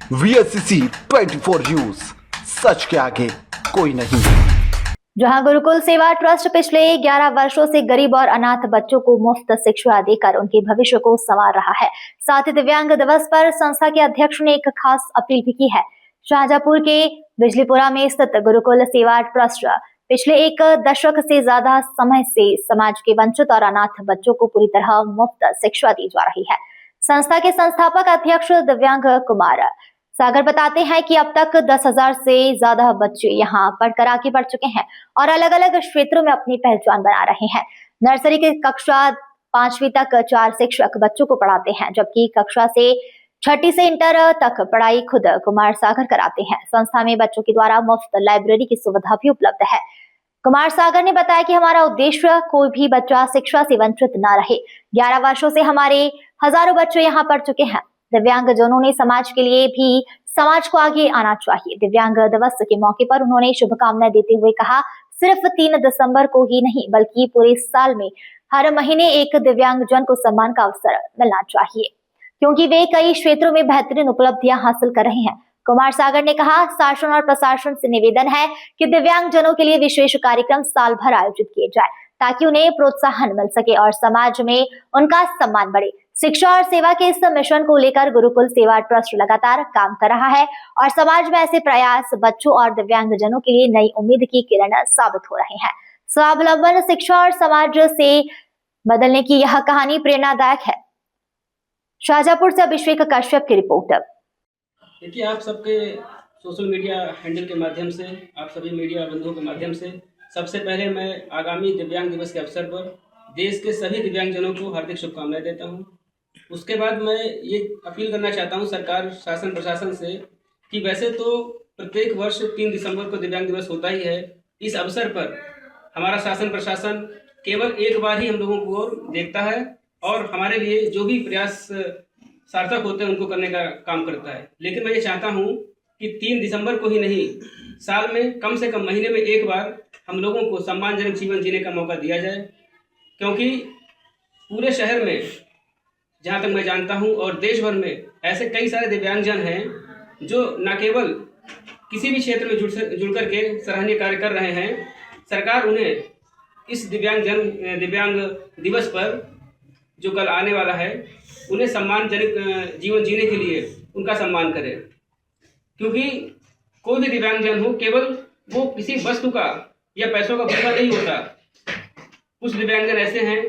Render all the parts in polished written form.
VSCC 24 news, सच के आगे कोई नहीं। जहां गुरुकुल सेवा ट्रस्ट पिछले 11 वर्षों से गरीब और अनाथ बच्चों को मुफ्त शिक्षा देकर उनके भविष्य को संवार रहा है। साथ ही दिव्यांग दिवस पर संस्था के अध्यक्ष ने एक खास अपील भी की है। शाहजहांपुर के बिजलीपुरा में स्थित गुरुकुल सेवा ट्रस्ट पिछले एक दशक से ज्यादा समय से समाज के वंचित और अनाथ बच्चों को पूरी तरह मुफ्त शिक्षा दी जा रही है। संस्था के संस्थापक अध्यक्ष दिव्यांग कुमार सागर बताते हैं कि अब तक 10,000 से ज्यादा बच्चे यहाँ पढ़कर आगे बढ़ चुके हैं और अलग अलग क्षेत्रों में अपनी पहचान बना रहे हैं। नर्सरी की कक्षा 5वीं तक 4 शिक्षक बच्चों को पढ़ाते हैं, जबकि कक्षा से 6ठी से इंटर तक पढ़ाई खुद कुमार सागर कराते हैं। संस्था में बच्चों के द्वारा मुफ्त लाइब्रेरी की सुविधा भी उपलब्ध है। कुमार सागर ने बताया कि हमारा उद्देश्य कोई भी बच्चा शिक्षा से वंचित न रहे। 11 वर्षों से हमारे हजारों बच्चे यहाँ पढ़ चुके हैं। दिव्यांगजनों ने समाज के लिए भी समाज को आगे आना चाहिए। दिव्यांग दिवस के मौके पर उन्होंने शुभकामनाएं देते हुए कहा, सिर्फ 3 दिसंबर को ही नहीं बल्कि पूरे साल में हर महीने एक दिव्यांगजन को सम्मान का अवसर मिलना चाहिए, क्योंकि वे कई क्षेत्रों में बेहतरीन उपलब्धियां हासिल कर रहे हैं। कुमार सागर ने कहा, शासन और प्रशासन से निवेदन है कि दिव्यांगजनों के लिए विशेष कार्यक्रम साल भर आयोजित किए जाए, ताकि उन्हें प्रोत्साहन मिल सके और समाज में उनका सम्मान बढ़े। शिक्षा और सेवा के इस मिशन को लेकर गुरुकुल सेवा ट्रस्ट लगातार काम कर रहा है और समाज में ऐसे प्रयास बच्चों और दिव्यांगजनों के लिए नई उम्मीद की किरण साबित हो रहे हैं। स्वावलंबन, शिक्षा और समाज से बदलने की यह कहानी प्रेरणादायक है। शाहजहांपुर से अभिषेक कश्यप की रिपोर्ट। देखिए, आप सबके सोशल मीडिया हैंडल के माध्यम से, आप सभी मीडिया बंधुओं के माध्यम से सबसे पहले मैं आगामी दिव्यांग दिवस के अवसर पर देश के सभी दिव्यांगजनों को हार्दिक शुभकामनाएं देता हूं। उसके बाद मैं ये अपील करना चाहता हूं सरकार, शासन, प्रशासन से कि वैसे तो प्रत्येक वर्ष 3 दिसंबर को दिव्यांग दिवस होता ही है। इस अवसर पर हमारा शासन प्रशासन केवल एक बार ही हम लोगों को देखता है और हमारे लिए जो भी प्रयास सार्थक होते हैं उनको करने का काम करता है। लेकिन मैं ये चाहता हूँ कि 3 दिसंबर को ही नहीं, साल में कम से कम महीने में एक बार हम लोगों को सम्मानजनक जीवन जीने का मौका दिया जाए, क्योंकि पूरे शहर में, जहाँ तक मैं जानता हूँ, और देश भर में ऐसे कई सारे दिव्यांगजन हैं जो न केवल किसी भी क्षेत्र में जुड़ करके सराहनीय कार्य कर रहे हैं। सरकार उन्हें इस दिव्यांग दिवस पर जो कल आने वाला है, उन्हें सम्मानजनक जीवन जीने के लिए उनका सम्मान करे, क्योंकि कोई भी दिव्यांगजन हो, केवल वो किसी वस्तु का या पैसों का भूखा नहीं होता। कुछ दिव्यांगजन ऐसे हैं,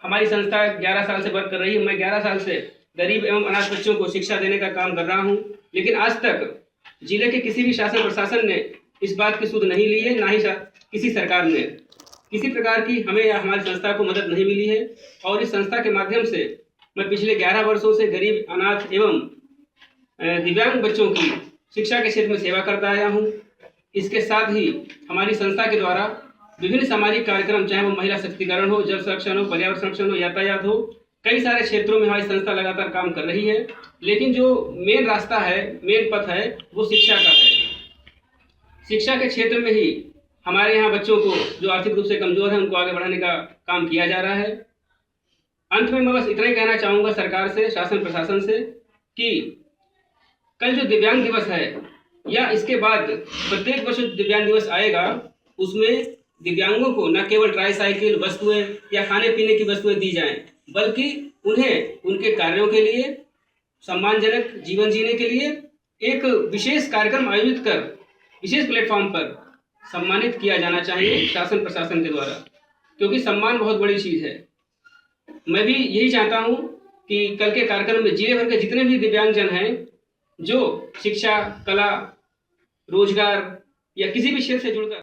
हमारी संस्था 11 साल से वर्क कर रही है। मैं 11 साल से गरीब एवं अनाथ बच्चों को शिक्षा देने का काम कर रहा हूँ, लेकिन आज तक जिले के किसी भी शासन प्रशासन ने इस बात की सुध नहीं ली है, ना ही किसी सरकार ने। किसी प्रकार की हमें या हमारी संस्था को मदद नहीं मिली है और इस संस्था के माध्यम से मैं पिछले 11 वर्षों से गरीब, अनाथ एवं दिव्यांग बच्चों की शिक्षा के क्षेत्र में सेवा करता आया हूँ। इसके साथ ही हमारी संस्था के द्वारा विभिन्न सामाजिक कार्यक्रम, चाहे वो महिला सशक्तिकरण हो, जल संरक्षण हो, पर्यावरण संरक्षण हो, यातायात हो, कई सारे क्षेत्रों में हमारी संस्था लगातार काम कर रही है। लेकिन जो मेन रास्ता है, मेन पथ है, वो शिक्षा का है। शिक्षा के क्षेत्र में ही हमारे यहाँ बच्चों को जो आर्थिक रूप से कमजोर है उनको आगे बढ़ाने का काम किया जा रहा है। अंत में मैं बस इतना ही कहना चाहूँगा सरकार से, शासन प्रशासन से, कि कल जो दिव्यांग दिवस है या इसके बाद प्रत्येक वर्ष दिव्यांग दिवस आएगा, उसमें दिव्यांगों को न केवल ट्राईसाइकिल, वस्तुएं या खाने पीने की वस्तुएं दी जाएं, बल्कि उन्हें उनके कार्यों के लिए, सम्मानजनक जीवन जीने के लिए एक विशेष कार्यक्रम आयोजित कर विशेष प्लेटफॉर्म पर सम्मानित किया जाना चाहिए शासन प्रशासन के द्वारा, क्योंकि सम्मान बहुत बड़ी चीज़ है। मैं भी यही चाहता हूँ कि कल के कार्यक्रम में जिले भर के जितने भी दिव्यांगजन हैं जो शिक्षा, कला, रोजगार या किसी भी क्षेत्र से जुड़कर